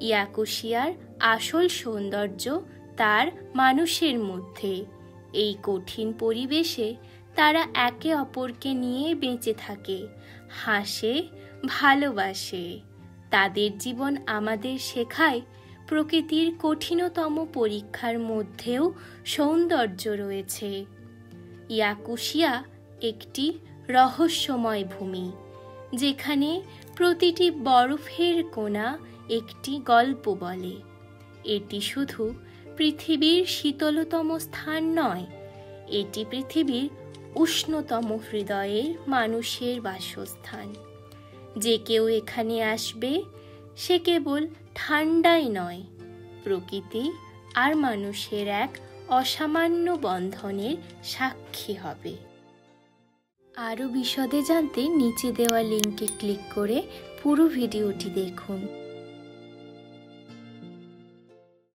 ইয়াকুশিয়ার আসল সৌন্দর্য তার মানুষের মধ্যে। এই কঠিন পরিবেশে তারা একে অপরকে নিয়ে বেঁচে থাকে, হাসে, ভালোবাসে। তাদের জীবন আমাদের শেখায় প্রকৃতির কঠিনতম পরীক্ষার মধ্যেও সৌন্দর্য রয়েছে। ইয়াকুশিয়া একটি রহস্যময় ভূমি, যেখানে প্রতিটি বরফের কোণা একটি গল্প বলে। এটি শুধু পৃথিবীর শীতলতম স্থান নয়, এটি পৃথিবীর উষ্ণতম হৃদয়ের মানুষের বাসস্থান। যে কেউ এখানে আসবে সে কেবল ঠান্ডাই নয়, প্রকৃতি আর মানুষের এক অসামান্য বন্ধনের সাক্ষী হবে। আরও বিশদে জানতে নিচে দেওয়া লিঙ্কে ক্লিক করে পুরো ভিডিওটি দেখুন।